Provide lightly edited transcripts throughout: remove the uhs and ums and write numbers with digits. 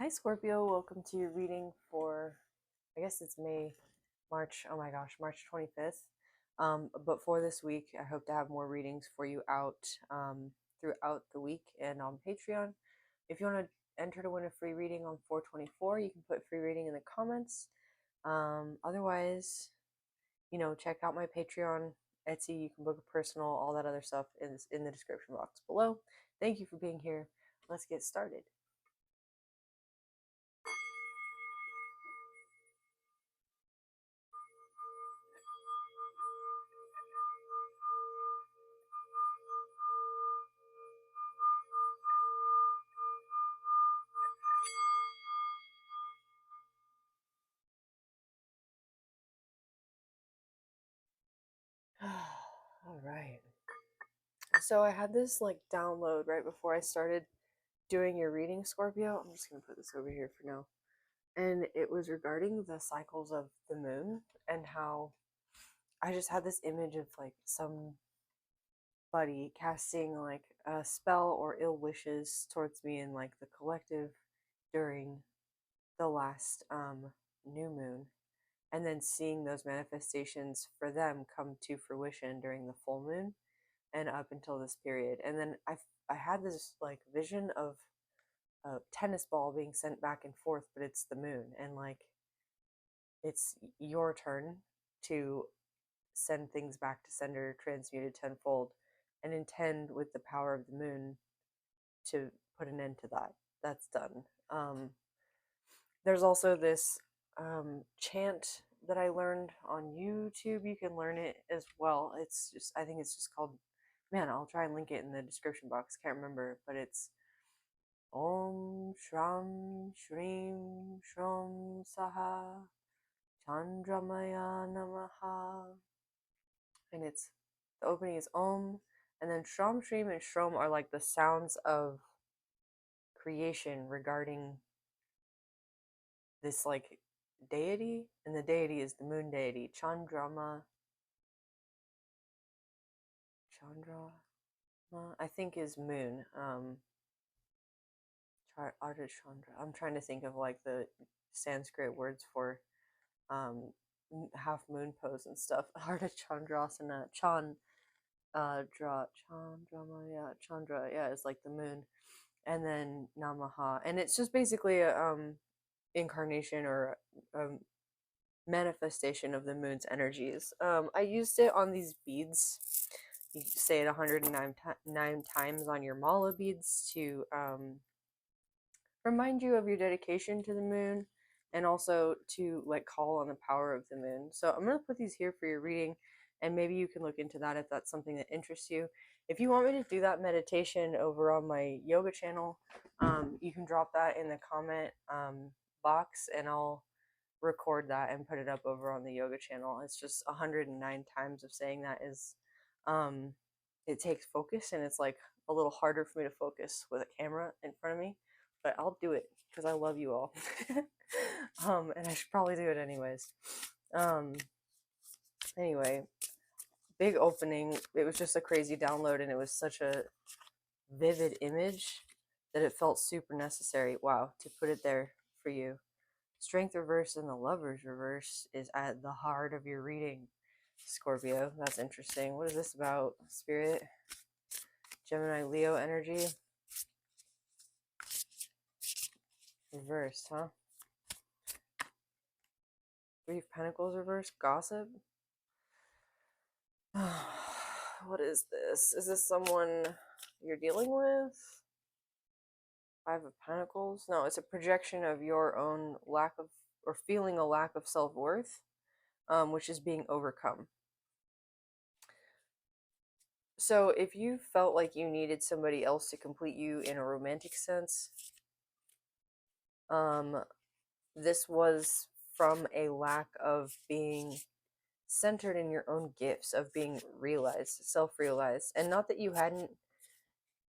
Hi, Scorpio. Welcome to your reading for, I guess it's March, oh my gosh, March 25th. But for this week, I hope to have more readings for you out throughout the week and on Patreon. If you want to enter to win a free reading on 424, you can put free reading in the comments. Otherwise, check out my Patreon, Etsy. You can book a personal, all that other stuff is in the description box below. Thank you for being here. Let's get started. All right. So I had this like download right before I started doing your reading, Scorpio. I'm just gonna put this over here for now. And it was regarding the cycles of the moon and how I just had this image of like somebody casting like a spell or ill wishes towards me and like the collective during the last new moon, and then seeing those manifestations for them come to fruition during the full moon and up until this period. And then I had this like vision of a tennis ball being sent back and forth, but it's the moon, and like it's your turn to send things back to sender, transmuted tenfold, and intend with the power of the moon to put an end to that. That's done. There's also this chant that I learned on YouTube. You can learn it as well. It's just, I think it's just called, man, I'll try and link it in the description box. Can't remember, but it's Om Shram Shrim Shrom Saha Chandramaya Namaha. And it's, the opening is Om, and then Shram Shrim and Shrom are like the sounds of creation regarding this like deity, and the deity is the moon deity Chandra, I think is moon. Ardha Chandra. I'm trying to think of like the Sanskrit words for um half moon pose and stuff. Ardha Chandrasana, Chandra, yeah, is like the moon, and then Namaha, and it's just basically a incarnation or a manifestation of the moon's energies. I used it on these beads. You say it 109 times on your mala beads to remind you of your dedication to the moon, and also to like call on the power of the moon. So I'm going to put these here for your reading, and maybe you can look into that if that's something that interests you. If you want me to do that meditation over on my yoga channel, you can drop that in the comment box, and I'll record that and put it up over on the yoga channel. It's just 109 times of saying that is it takes focus, and it's like a little harder for me to focus with a camera in front of me, but I'll do it because I love you all. And I should probably do it anyways. Um anyway, big opening. It was just a crazy download, and it was such a vivid image that it felt super necessary, wow, to put it there for you. Strength reverse and the Lovers reverse is at the heart of your reading, Scorpio. That's interesting. What is this about? Spirit, Gemini, Leo energy. Reverse, huh? Three of Pentacles reverse. Gossip. What is this? Is this someone you're dealing with? Five of Pentacles. No, it's a projection of your own lack of, or feeling a lack of self-worth, which is being overcome. So if you felt like you needed somebody else to complete you in a romantic sense, this was from a lack of being centered in your own gifts, of being realized, self-realized. And not that you hadn't,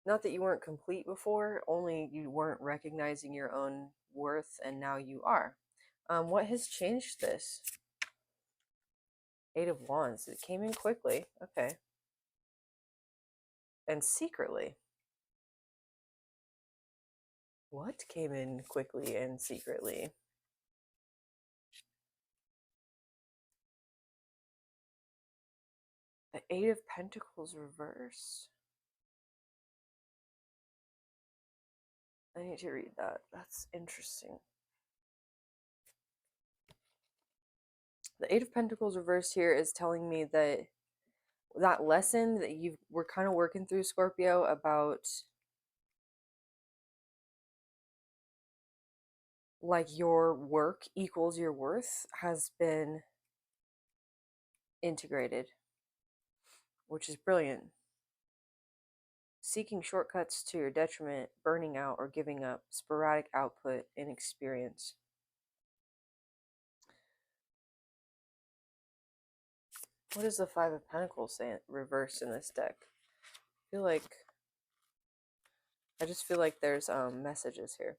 not that you weren't complete before, only you weren't recognizing your own worth, and now you are. What has changed this? Eight of Wands. It came in quickly. Okay. And secretly. What came in quickly and secretly? The Eight of Pentacles reversed. I need to read that. That's interesting. The Eight of Pentacles reversed here is telling me that that lesson that you were kind of working through, Scorpio, about like your work equals your worth has been integrated, which is brilliant. Seeking shortcuts to your detriment, burning out, or giving up sporadic output and experience. What does the Five of Pentacles say reversed in this deck? I just feel like there's messages here.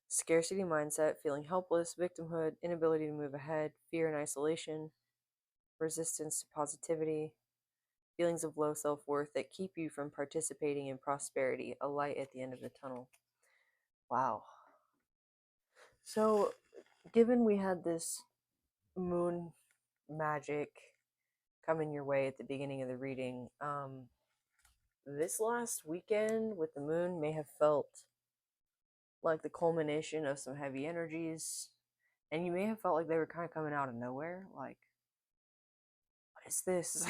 Scarcity mindset, feeling helpless, victimhood, inability to move ahead, fear and isolation, resistance to positivity, feelings of low self-worth that keep you from participating in prosperity, a light at the end of the tunnel. Wow. So, given we had this moon magic coming your way at the beginning of the reading, this last weekend with the moon may have felt like the culmination of some heavy energies, and you may have felt like they were kind of coming out of nowhere. Like, what is this?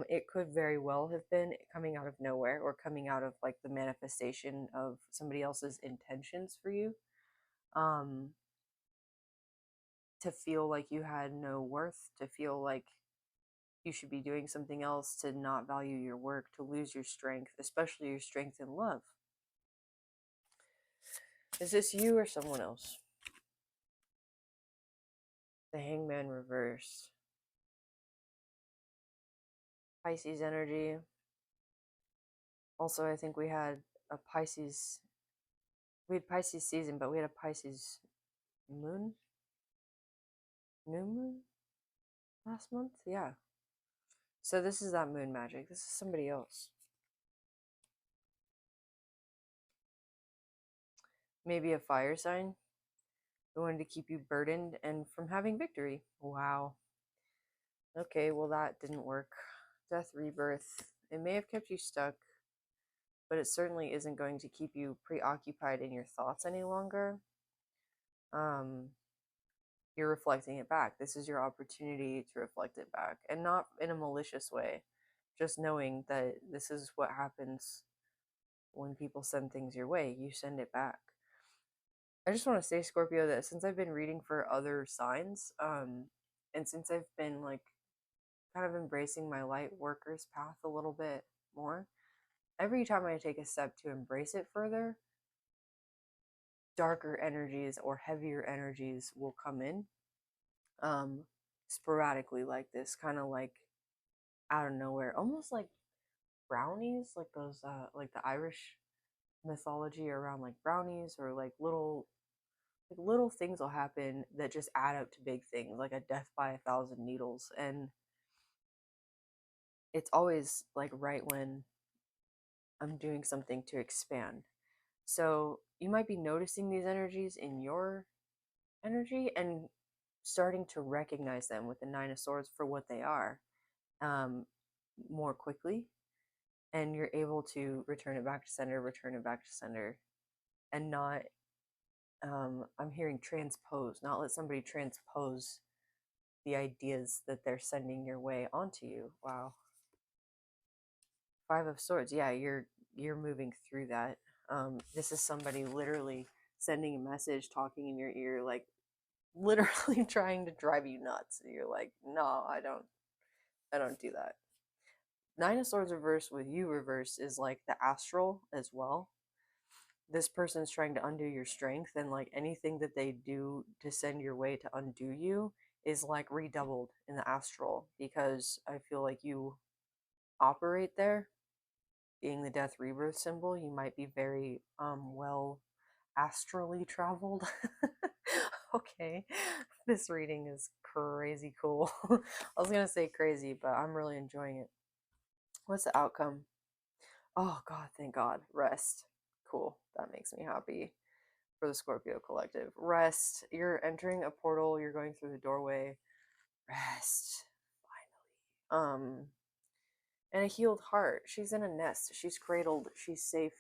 It could very well have been coming out of nowhere or coming out of like the manifestation of somebody else's intentions for you. Um, to feel like you had no worth, to feel like you should be doing something else, to not value your work, to lose your strength, especially your strength in love. Is this you or someone else? The Hangman reversed. Pisces energy. Also, I think we had a Pisces. We had Pisces season, but we had a Pisces moon? New moon? Last month? Yeah. So this is that moon magic. This is somebody else. Maybe a fire sign. They wanted to keep you burdened and from having victory. Wow. Okay, well, that didn't work. Death, rebirth. It may have kept you stuck, but it certainly isn't going to keep you preoccupied in your thoughts any longer. You're reflecting it back. This is your opportunity to reflect it back, and not in a malicious way. Just knowing that this is what happens when people send things your way. You send it back. I just want to say, Scorpio, that since I've been reading for other signs, and since I've been like kind of embracing my light worker's path a little bit more, every time I take a step to embrace it further, darker energies or heavier energies will come in, um, sporadically, like this, kind of like out of nowhere, almost like brownies, like those, like the Irish mythology around like brownies, or like little things will happen that just add up to big things, like a death by a thousand needles. And it's always like right when I'm doing something to expand. So you might be noticing these energies in your energy and starting to recognize them with the Nine of Swords for what they are, um, more quickly. And you're able to return it back to center, return it back to center, and not, I'm hearing transpose, not let somebody transpose the ideas that they're sending your way onto you. Wow. Five of Swords. Yeah, you're moving through that. This is somebody literally sending a message, talking in your ear, like literally trying to drive you nuts. You're like, no, I don't do that. Nine of Swords reversed with you reversed is like the astral as well. This person's trying to undo your strength, and like anything that they do to send your way to undo you is like redoubled in the astral, because I feel like you operate there. Being the death rebirth symbol, you might be very well astrally traveled. Okay, this reading is crazy cool. I was gonna say crazy, but I'm really enjoying it. What's the outcome? Oh God, thank God. Rest. Cool. That makes me happy for the Scorpio collective. Rest. You're entering a portal, you're going through the doorway. Rest. Finally. And a healed heart. She's in a nest. She's cradled. She's safe.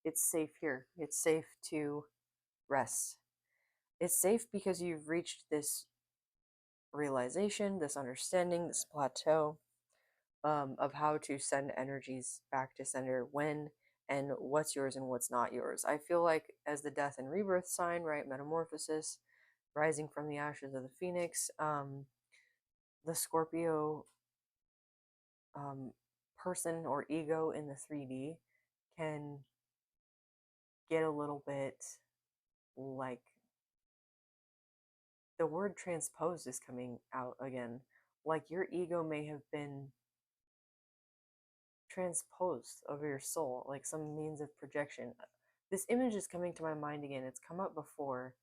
It's safe here. It's safe to rest. It's safe because you've reached this realization, this understanding, this plateau of how to send energies back to sender when and what's yours and what's not yours. I feel like as the death and rebirth sign, right? Metamorphosis, rising from the ashes of the phoenix, the Scorpio um, person or ego in the 3D can get a little bit like the word transposed is coming out again. Like your ego may have been transposed over your soul, like some means of projection. This image is coming to my mind again. It's come up before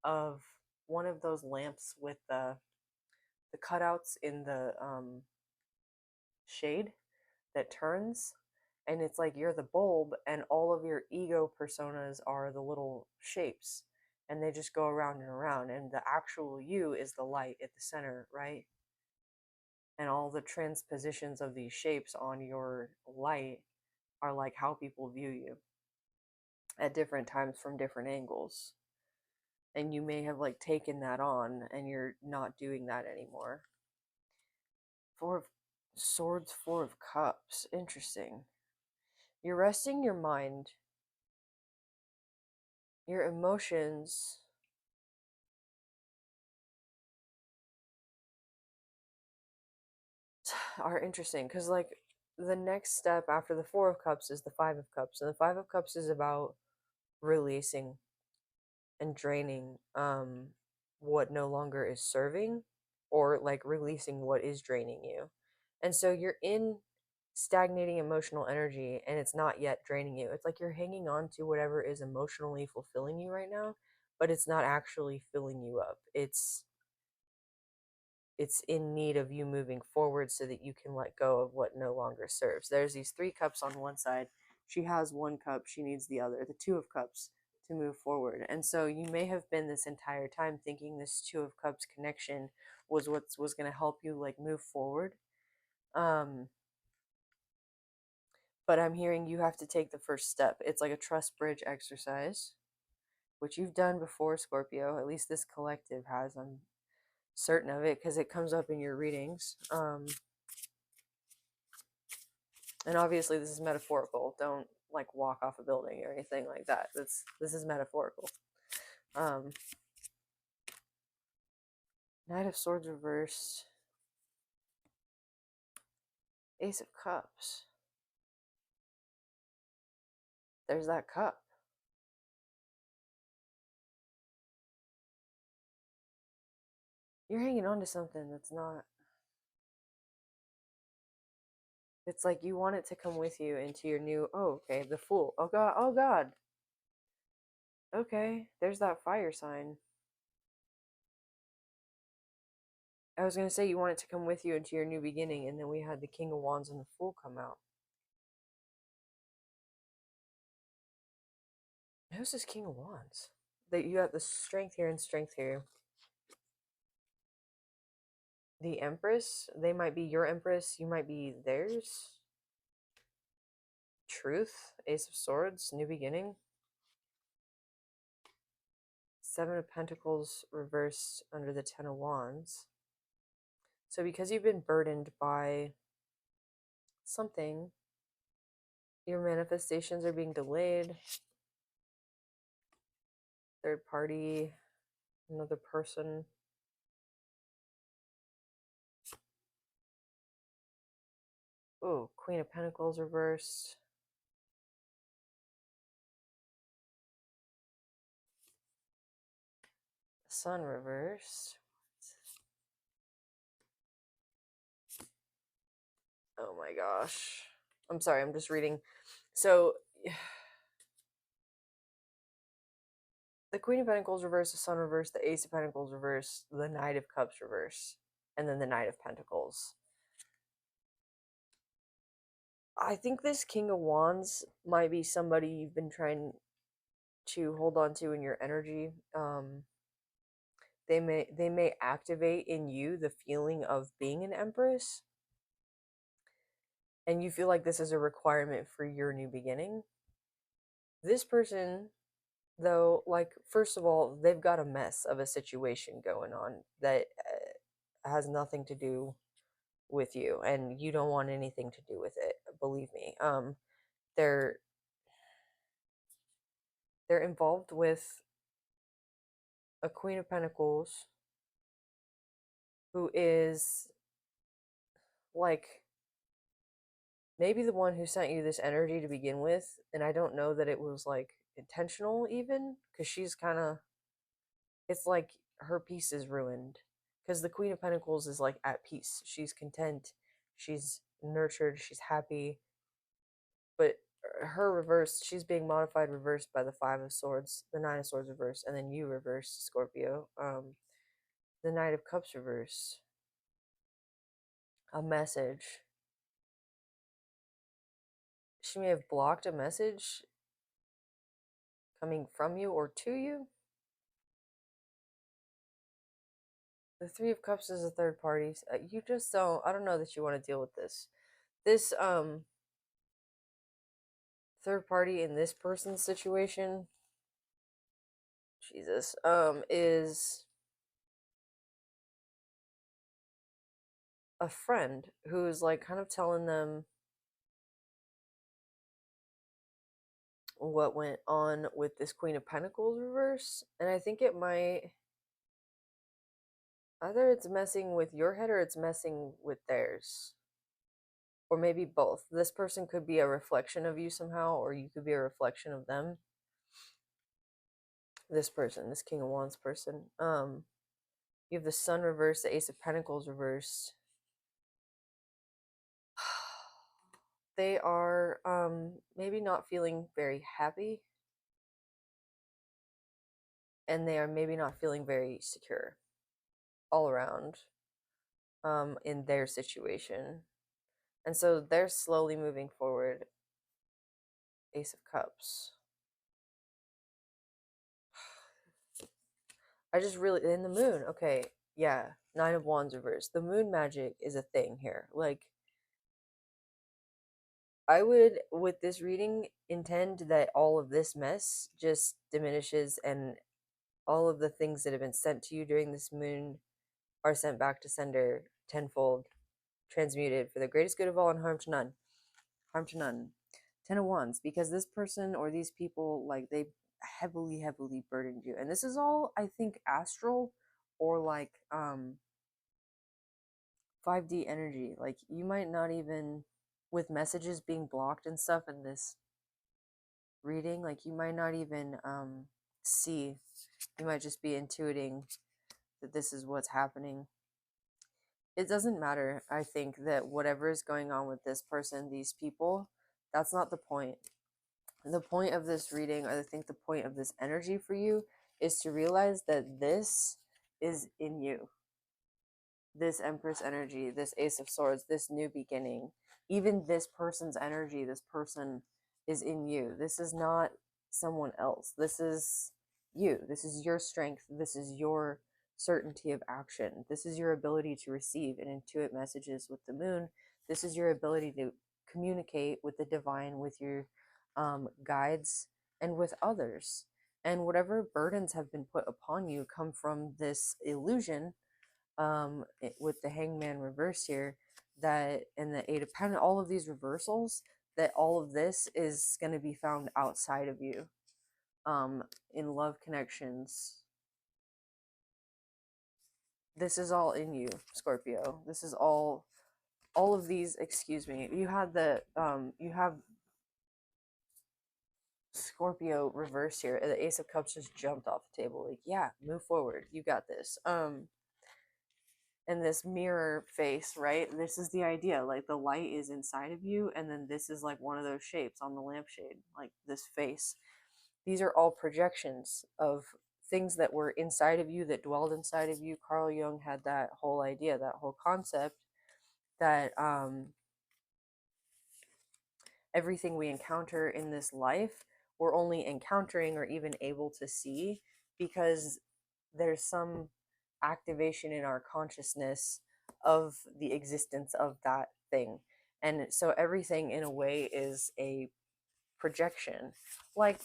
of one of those lamps with the cutouts in the shade that turns, and it's like you're the bulb and all of your ego personas are the little shapes, and they just go around and around, and the actual you is the light at the center, right? And all the transpositions of these shapes on your light are like how people view you at different times from different angles. And you may have like taken that on and you're not doing that anymore. Four of Swords, Four of Cups. Interesting. You're resting your mind. Your emotions are interesting because, like, the next step after the Four of Cups is the Five of Cups. And the Five of Cups is about releasing and draining what no longer is serving, or like releasing what is draining you. And so you're in stagnating emotional energy and it's not yet draining you. It's like you're hanging on to whatever is emotionally fulfilling you right now, but it's not actually filling you up. It's in need of you moving forward so that you can let go of what no longer serves. There's these three cups on one side. She has one cup, she needs the other, the Two of Cups, to move forward. And so you may have been this entire time thinking this Two of Cups connection was what was going to help you like move forward. Um, but I'm hearing you have to take the first step. It's like a trust bridge exercise, which you've done before, Scorpio. At least this collective has. I'm certain of it because it comes up in your readings. And obviously this is metaphorical. Don't like walk off a building or anything like that. This is metaphorical. um Knight of Swords reversed, Ace of Cups. There's that cup. You're hanging on to something that's not. It's like you want it to come with you into your new. Oh, okay, the Fool. Oh god, oh god. Okay, there's that fire sign. I was going to say you want it to come with you into your new beginning, and then we had the King of Wands and the Fool come out. Who's this King of Wands? That you got the strength here and strength here. The Empress, they might be your Empress, you might be theirs. Truth, Ace of Swords, new beginning. Seven of Pentacles reversed under the Ten of Wands. So because you've been burdened by something, your manifestations are being delayed. Third party, another person. Oh, Queen of Pentacles reversed. Sun reversed. Oh my gosh. I'm sorry, I'm just reading. So the Queen of Pentacles reverse, the Sun reverse, the Ace of Pentacles reverse, the Knight of Cups reverse, and then the Knight of Pentacles. I think this King of Wands might be somebody you've been trying to hold on to in your energy. They may activate in you the feeling of being an Empress, and you feel like this is a requirement for your new beginning. This person, though, like, first of all, they've got a mess of a situation going on that has nothing to do with you, and you don't want anything to do with it, believe me. They're they're involved with a Queen of Pentacles who is like maybe the one who sent you this energy to begin with, and I don't know that it was like intentional, even because she's kind of, it's like her peace is ruined, because the Queen of Pentacles is like at peace, she's content, she's nurtured, she's happy. But her reverse, she's being modified reversed by the Five of Swords, the Nine of Swords reverse, and then you reverse, Scorpio. The Knight of Cups reverse, a message. She may have blocked a message coming from you or to you. The Three of Cups is a third party. You just don't, I don't know that you want to deal with this. This third party in this person's situation, Jesus, is a friend who's like kind of telling them what went on with this Queen of Pentacles reverse. And I think it might, either it's messing with your head or it's messing with theirs, or maybe both. This person could be a reflection of you somehow, or you could be a reflection of them. This person, this King of Wands person, you have the Sun reversed, the Ace of Pentacles reversed. They are maybe not feeling very happy, and they are maybe not feeling very secure all around in their situation. And so they're slowly moving forward. Ace of Cups. I just really, in the moon, okay, yeah, Nine of Wands reversed. The moon magic is a thing here. Like, I would, with this reading, intend that all of this mess just diminishes, and all of the things that have been sent to you during this moon are sent back to sender tenfold, transmuted for the greatest good of all and harm to none. Harm to none. Ten of Wands, because this person or these people, like, they heavily, heavily burdened you. And this is all, I think, astral or like 5D energy. Like, you might not even, with messages being blocked and stuff in this reading, like, you might not even see. You might just be intuiting that this is what's happening. It doesn't matter, I think, that whatever is going on with this person, these people, that's not the point. The point of this reading, or I think the point of this energy for you, is to realize that this is in you. This Empress energy, this Ace of Swords, this new beginning, even this person's energy, this person is in you. This is not someone else. This is you. This is your strength. This is your certainty of action. This is your ability to receive and intuit messages with the moon. This is your ability to communicate with the divine, with your guides, and with others. And whatever burdens have been put upon you come from this illusion, with the Hangman reverse here, that, and the Eight of Pentacles, all of these reversals, that all of this is going to be found outside of you, in love connections. This is all in you, Scorpio. This is all of these, excuse me, you had the you have Scorpio reverse here, and the Ace of Cups just jumped off the table. Like, yeah, move forward, you got this. And this mirror face, right? This is the idea. Like, the light is inside of you, and then this is like one of those shapes on the lampshade, like this face. these are all projections of things that were inside of you, that dwelled inside of you. Carl Jung had that whole idea, that whole concept, that everything we encounter in this life, we're only encountering or even able to see because there's some activation in our consciousness of the existence of that thing. And so everything in a way is a projection. Like,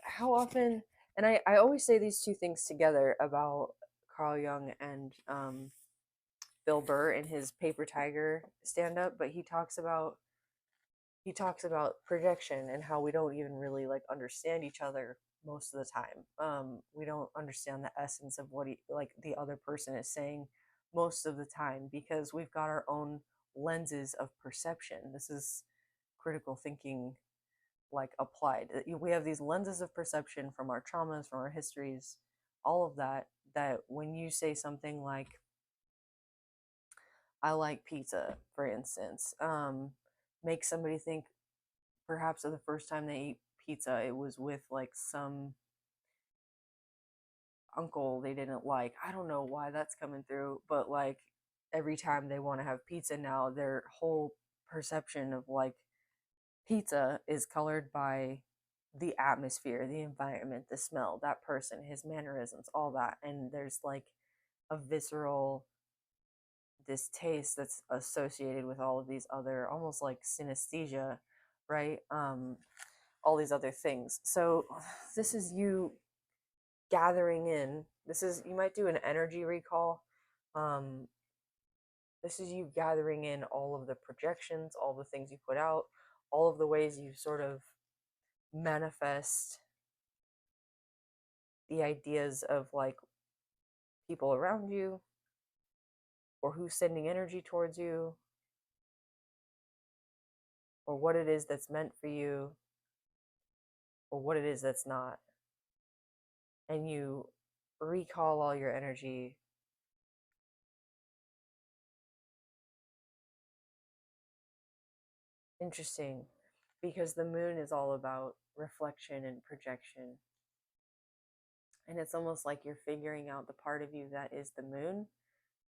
how often, and I always say these two things together about Carl Jung and Bill Burr in his Paper Tiger stand up, but he talks about projection and how we don't even really like understand each other most of the time. We don't understand the essence of what like the other person is saying most of the time because we've got our own lenses of perception. This is critical thinking, like, applied. We have these lenses of perception from our traumas, from our histories, all of that, that when you say something like, I like pizza, for instance, make somebody think perhaps of the first time they ate pizza, it was with like some uncle they didn't like. I don't know why that's coming through, but like every time they want to have pizza now, their whole perception of like pizza is colored by the atmosphere, the environment, the smell, that person, his mannerisms, all that. And there's like a visceral distaste that's associated with all of these other, almost like synesthesia, right? All these other things. So this is you gathering in. This is, you might do an energy recall. Um, this is you gathering in all of the projections, all the things you put out, all of the ways you sort of manifest the ideas of like people around you, or who's sending energy towards you, or what it is that's meant for you, or what it is that's not. And you recall all your energy. Interesting, because the moon is all about reflection and projection. And it's almost like you're figuring out the part of you that is the moon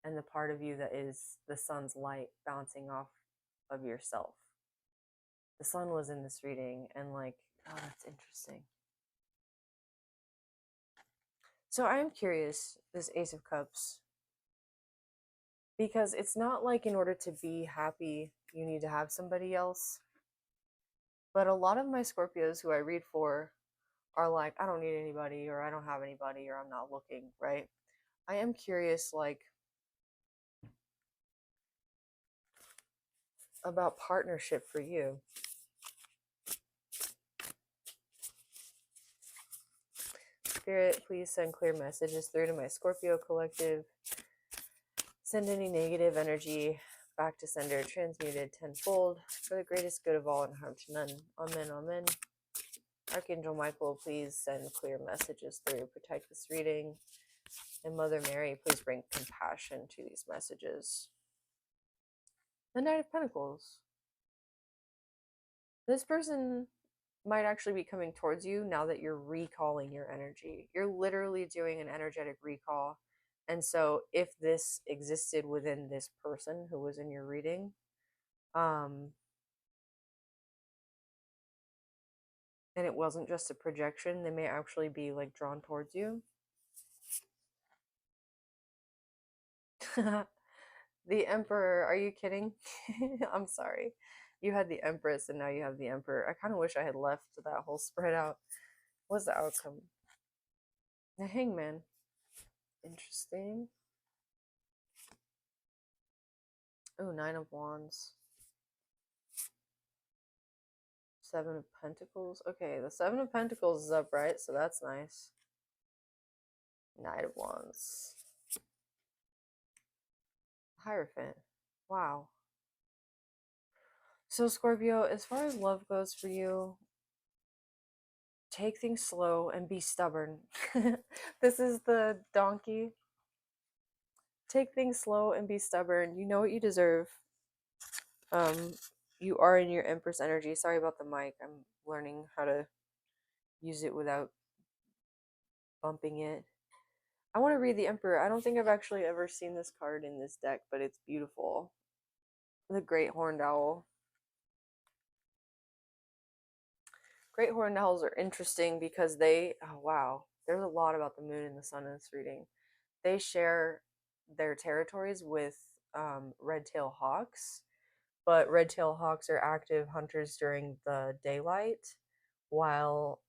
and the part of you that is the sun's light bouncing off of yourself. The sun was in this reading, and like, oh, that's interesting. So I am curious, this Ace of Cups, because it's not like in order to be happy, you need to have somebody else. But a lot of my Scorpios who I read for are like, I don't need anybody, or I don't have anybody, or I'm not looking, right? I am curious, like, about partnership for you. Spirit, please send clear messages through to my Scorpio collective. Send any negative energy back to sender, transmuted tenfold, for the greatest good of all and harm to none. Amen, amen. Archangel Michael, please send clear messages through, protect this reading. And Mother Mary, please bring compassion to these messages. The Knight of Pentacles. This person might actually be coming towards you now that you're recalling your energy. You're literally doing an energetic recall. And so if this existed within this person who was in your reading, and it wasn't just a projection, they may actually be like drawn towards you. The Emperor, are you kidding? I'm sorry. You had the Empress and now you have the Emperor. I kind of wish I had left that whole spread out. What's the outcome? The Hangman. Interesting. Oh, Nine of Wands. Seven of Pentacles. Okay, the Seven of Pentacles is upright, so that's nice. Knight of Wands. Hierophant. Wow. So, Scorpio, as far as love goes for you, take things slow and be stubborn. This is the donkey. Take things slow and be stubborn. You know what you deserve. Um, you are in your Empress energy. Sorry about the mic. I'm learning how to use it without bumping it. I want to read the Emperor. I don't think I've actually ever seen this card in this deck, but it's beautiful. The Great Horned Owl. Great Horned Owls are interesting because oh wow, there's a lot about the moon and the sun in this reading. They share their territories with red-tailed hawks, but red-tailed hawks are active hunters during the daylight, while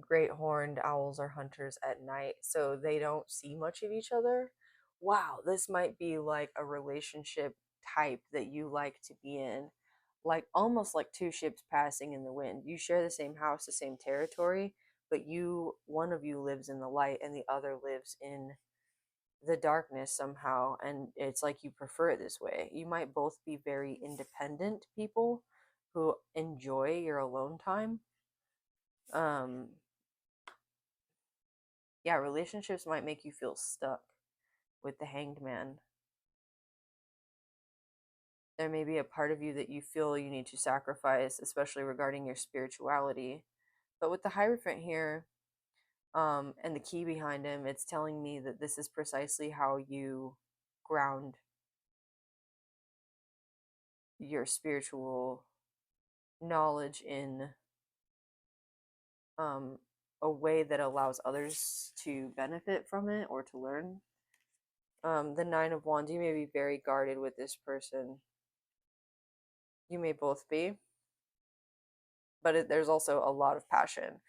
great horned owls are hunters at night, so they don't see much of each other. Wow, this might be like a relationship type that you like to be in. Like almost like two ships passing in the wind. You share the same house, the same territory, but one of you lives in the light and the other lives in the darkness somehow, and it's like you prefer it this way. You might both be very independent people who enjoy your alone time. Um yeah, relationships might make you feel stuck with the Hanged Man. There may be a part of you that you feel you need to sacrifice, especially regarding your spirituality. But with the Hierophant here, and the key behind him, it's telling me that this is precisely how you ground your spiritual knowledge in um, a way that allows others to benefit from it or to learn. The Nine of Wands, you may be very guarded with this person. You may both be, but there's also a lot of passion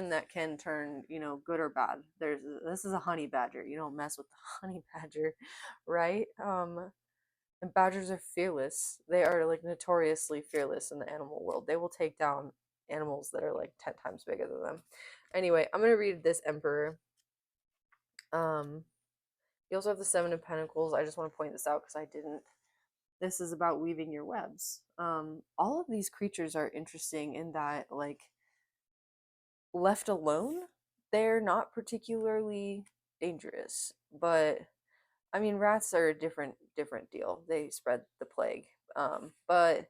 that can turn, good or bad. This is a honey badger. You don't mess with the honey badger, right? And badgers are fearless. They are like notoriously fearless in the animal world. They will take down animals that are like 10 times bigger than them. Anyway, I'm going to read this Emperor. You also have the Seven of Pentacles. I just want to point this out because I didn't. This is about weaving your webs. All of these creatures are interesting in that, like, left alone, they're not particularly dangerous. But I mean, rats are a different deal. They spread the plague. But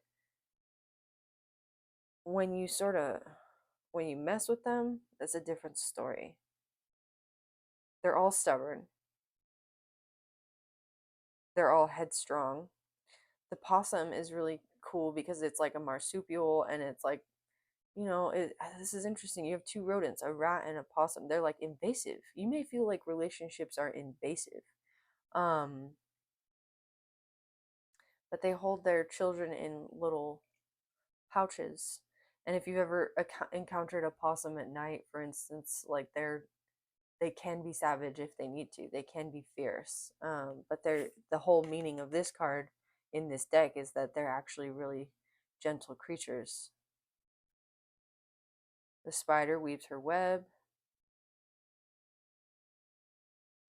when you when you mess with them, that's a different story. They're all stubborn. They're all headstrong. The possum is really cool because it's like a marsupial, and it's like, this is interesting. You have two rodents, a rat and a possum. They're like invasive. You may feel like relationships are invasive. Um, but they hold their children in little pouches. And if you've ever encountered a possum at night, for instance, like they can be savage if they need to. They can be fierce. But the whole meaning of this card in this deck is that they're actually really gentle creatures. The spider weaves her web.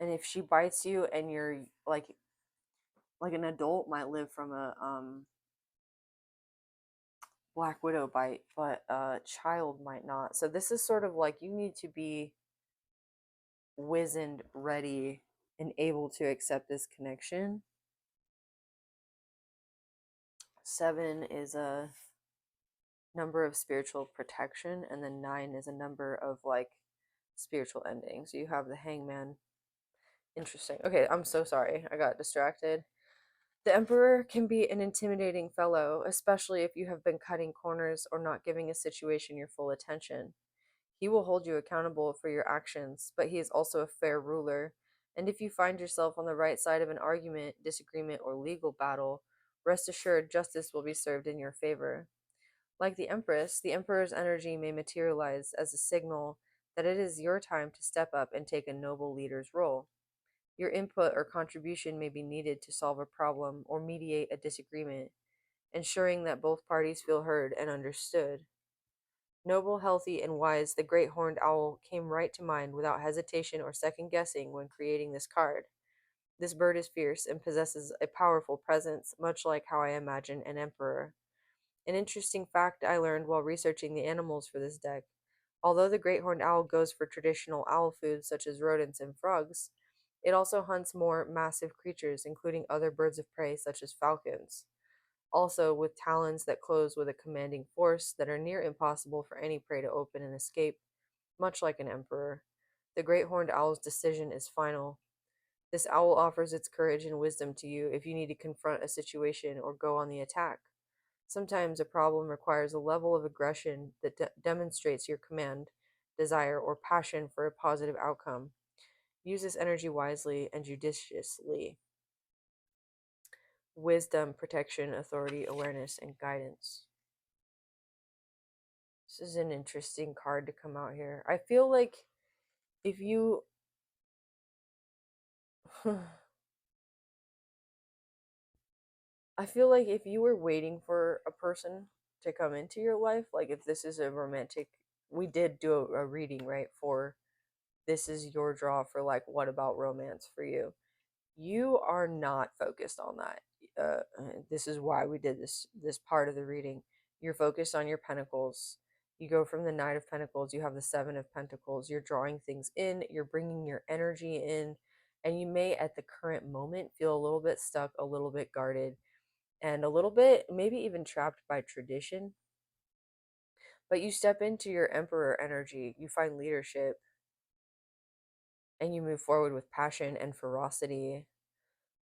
And if she bites you and you're like an adult might live from a black widow bite, but a child might not. So this is sort of like you need to be wizened, ready, and able to accept this connection. 7 is a number of spiritual protection, and then 9 is a number of like spiritual endings. You have the Hangman. Interesting. Okay, I'm so sorry. I got distracted. The Emperor can be an intimidating fellow, especially if you have been cutting corners or not giving a situation your full attention. He will hold you accountable for your actions, but he is also a fair ruler. And if you find yourself on the right side of an argument, disagreement, or legal battle, rest assured justice will be served in your favor. Like the Empress, the Emperor's energy may materialize as a signal that it is your time to step up and take a noble leader's role. Your input or contribution may be needed to solve a problem or mediate a disagreement, ensuring that both parties feel heard and understood. Noble, healthy, and wise, the great horned owl came right to mind without hesitation or second guessing when creating this card. This bird is fierce and possesses a powerful presence, much like how I imagine an emperor. An interesting fact I learned while researching the animals for this deck: although the great horned owl goes for traditional owl foods such as rodents and frogs, it also hunts more massive creatures, including other birds of prey such as falcons. Also, with talons that close with a commanding force that are near impossible for any prey to open and escape, much like an emperor. The great horned owl's decision is final. This owl offers its courage and wisdom to you if you need to confront a situation or go on the attack. Sometimes a problem requires a level of aggression that demonstrates your command, desire, or passion for a positive outcome. Use this energy wisely and judiciously. Wisdom, protection, authority, awareness, and guidance. This is an interesting card to come out here. I feel like if you I feel like if you were waiting for a person to come into your life, like if this is a romantic, we did do a reading, right? For this is your draw for like, what about romance for you? You are not focused on that. This is why we did this part of the reading. You're focused on your pentacles. You go from the Knight of Pentacles, you have the Seven of Pentacles. You're drawing things in, you're bringing your energy in, and you may at the current moment feel a little bit stuck, a little bit guarded, and a little bit maybe even trapped by tradition. But you step into your Emperor energy, you find leadership, and you move forward with passion and ferocity.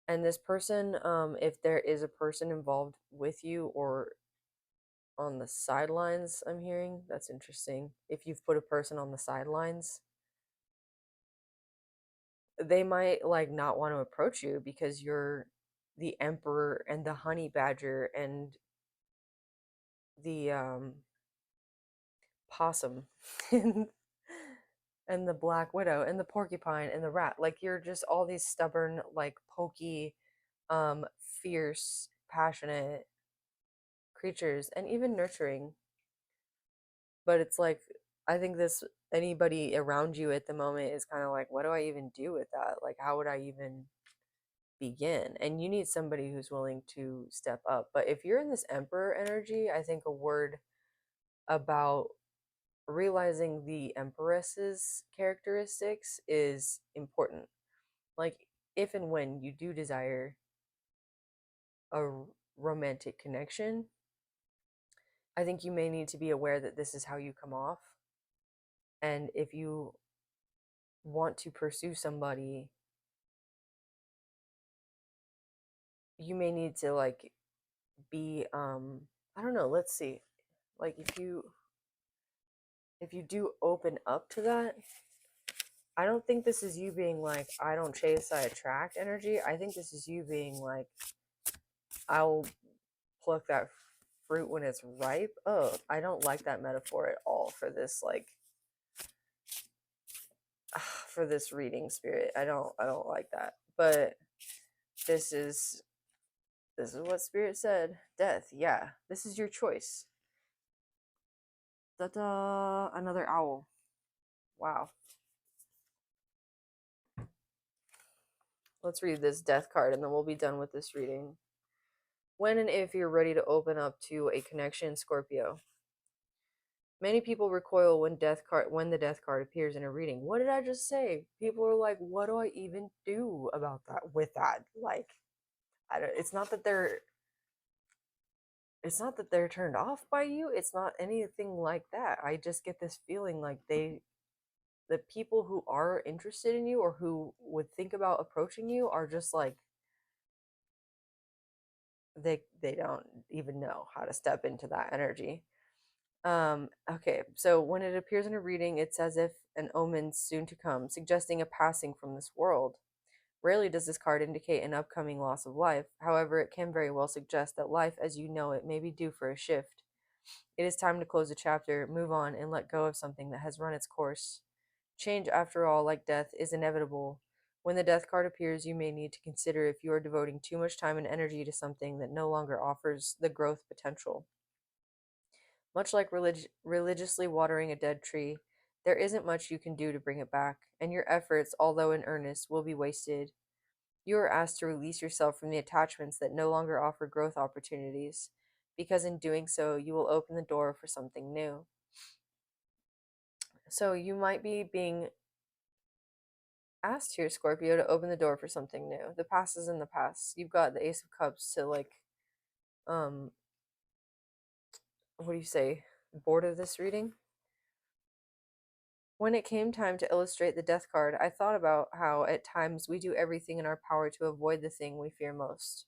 And this person, if there is a person involved with you or on the sidelines, I'm hearing that's interesting. If you've put a person on the sidelines, they might like not want to approach you because you're the emperor and the honey badger and the possum and the black widow and the porcupine and the rat. Like you're just all these stubborn, like pokey, fierce, passionate creatures and even nurturing. But it's like I think this anybody around you at the moment is kind of like, what do I even do with that? Like how would I even begin? And you need somebody who's willing to step up. But if you're in this emperor energy, I think a word about realizing the empress's characteristics is important. Like if and when you do desire a romantic connection, I think you may need to be aware that this is how you come off. And if you want to pursue somebody, you may need to like be I don't know, let's see. Like if you do open up to that, I don't think this is you being like I don't chase, I attract energy. I think this is you being like I'll pluck that fruit when it's ripe. Oh, I don't like that metaphor at all for this like for this reading spirit. I don't like that. But this is this is what spirit said. Death. Yeah. This is your choice. Da-da, another owl. Wow. Let's read this death card and then we'll be done with this reading. When and if you're ready to open up to a connection, Scorpio. Many people recoil when the death card appears in a reading. What did I just say? People are like, what do I even do about that with that? Like I don't, it's not that they're turned off by you. It's not anything like that. I just get this feeling like the people who are interested in you or who would think about approaching you are just like they don't even know how to step into that energy. Okay, so when it appears in a reading, it's as if an omen soon to come, suggesting a passing from this world. Rarely does this card indicate an upcoming loss of life. However, it can very well suggest that life as you know it may be due for a shift. It is time to close a chapter, move on, and let go of something that has run its course. Change, after all, like death, is inevitable. When the death card appears, you may need to consider if you are devoting too much time and energy to something that no longer offers the growth potential. Much like religiously watering a dead tree, there isn't much you can do to bring it back, and your efforts, although in earnest, will be wasted. You are asked to release yourself from the attachments that no longer offer growth opportunities, because in doing so, you will open the door for something new. So you might be being asked here, Scorpio, to open the door for something new. The past is in the past. You've got the Ace of Cups to like, um, what do you say? Board of this reading. When it came time to illustrate the death card, I thought about how at times we do everything in our power to avoid the thing we fear most.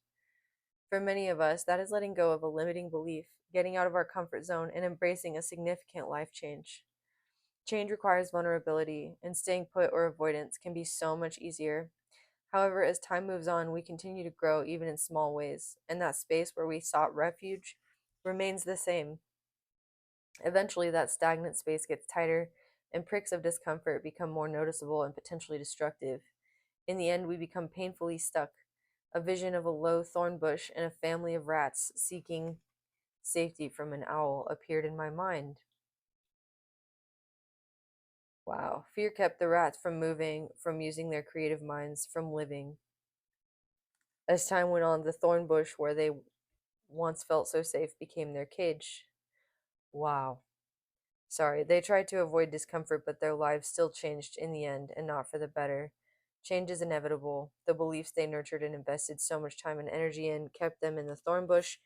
For many of us, that is letting go of a limiting belief, getting out of our comfort zone, and embracing a significant life change. Change requires vulnerability, and staying put or avoidance can be so much easier. However, as time moves on, we continue to grow even in small ways, and that space where we sought refuge remains the same. Eventually, that stagnant space gets tighter, and pricks of discomfort become more noticeable and potentially destructive. In the end, we become painfully stuck. A vision of a low thorn bush and a family of rats seeking safety from an owl appeared in my mind. Wow. Fear kept the rats from moving, from using their creative minds, from living. As time went on, the thorn bush where they once felt so safe became their cage. Wow. Sorry, they tried to avoid discomfort, but their lives still changed in the end, and not for the better. Change is inevitable. The beliefs they nurtured and invested so much time and energy in kept them in the thorn bush,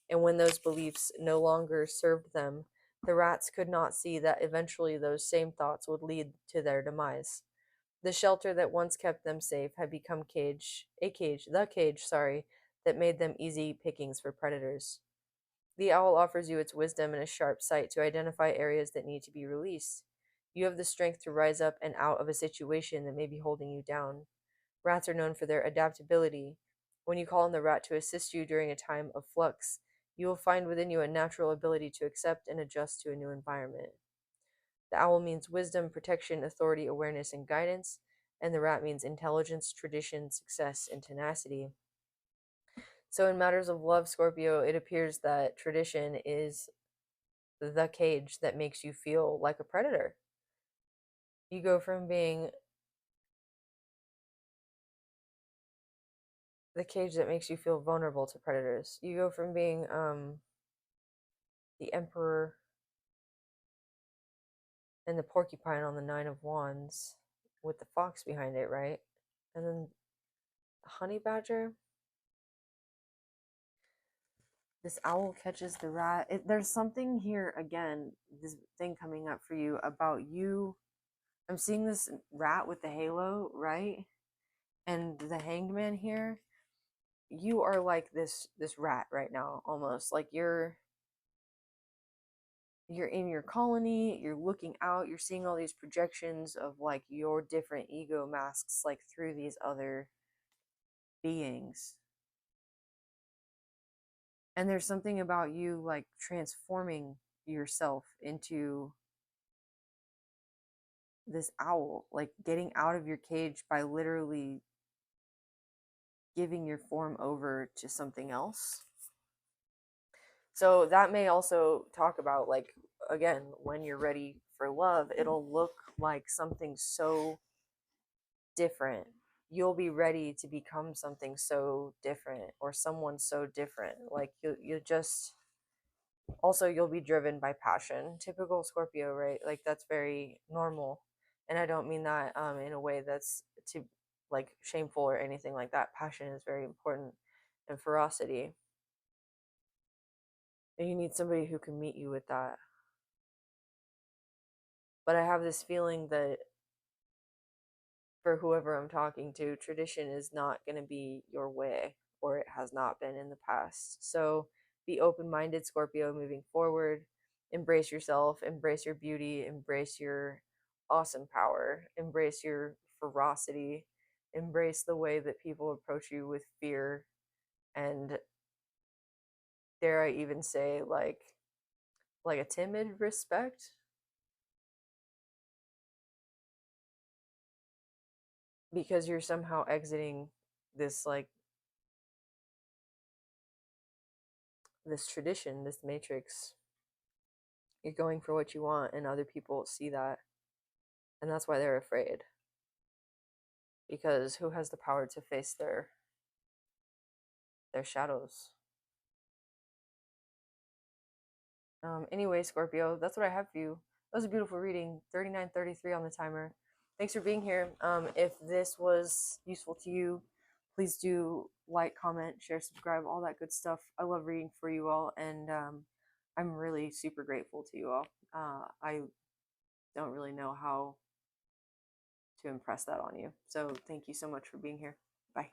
and when those beliefs no longer served them, the rats could not see that eventually those same thoughts would lead to their demise. The shelter that once kept them safe had become the cage, sorry, that made them easy pickings for predators. The owl offers you its wisdom and a sharp sight to identify areas that need to be released. You have the strength to rise up and out of a situation that may be holding you down. Rats are known for their adaptability. When you call on the rat to assist you during a time of flux, you will find within you a natural ability to accept and adjust to a new environment. The owl means wisdom, protection, authority, awareness, and guidance, and the rat means intelligence, tradition, success, and tenacity. So, in matters of love, Scorpio, it appears that tradition is the cage that makes you feel like a predator. You go from being the cage that makes you feel vulnerable to predators. You go from being the emperor and the porcupine on the nine of wands with the fox behind it, right? And then the honey badger. This owl catches the rat. There's something here again, this thing coming up for you about you. I'm seeing this rat with the halo, right? And the hanged man here. You are like this rat right now, almost like you're in your colony, you're looking out, you're seeing all these projections of like your different ego masks like through these other beings. And there's something about you like transforming yourself into this owl, like getting out of your cage by literally giving your form over to something else. So that may also talk about like again, when you're ready for love, it'll look like something so different. You'll be ready to become something so different or someone so different. Like you just also you'll be driven by passion. Typical Scorpio, right? Like that's very normal. And I don't mean that in a way that's to like shameful or anything like that. Passion is very important, and ferocity. And you need somebody who can meet you with that. But I have this feeling that for whoever I'm talking to, tradition is not going to be your way, or it has not been in the past. So be open minded, Scorpio, moving forward. Embrace yourself, embrace your beauty, embrace your awesome power, embrace your ferocity, embrace the way that people approach you with fear and, dare I even say, like a timid respect, because you're somehow exiting this like this tradition, this matrix. You're going for what you want, and other people see that, and that's why they're afraid. Because who has the power to face their shadows? Anyway, Scorpio, that's what I have for you. That was a beautiful reading. 39:33 on the timer. Thanks for being here. If this was useful to you, please do like, comment, share, subscribe, all that good stuff. I love reading for you all, and I'm really super grateful to you all. I don't really know how to impress that on you. So thank you so much for being here. Bye.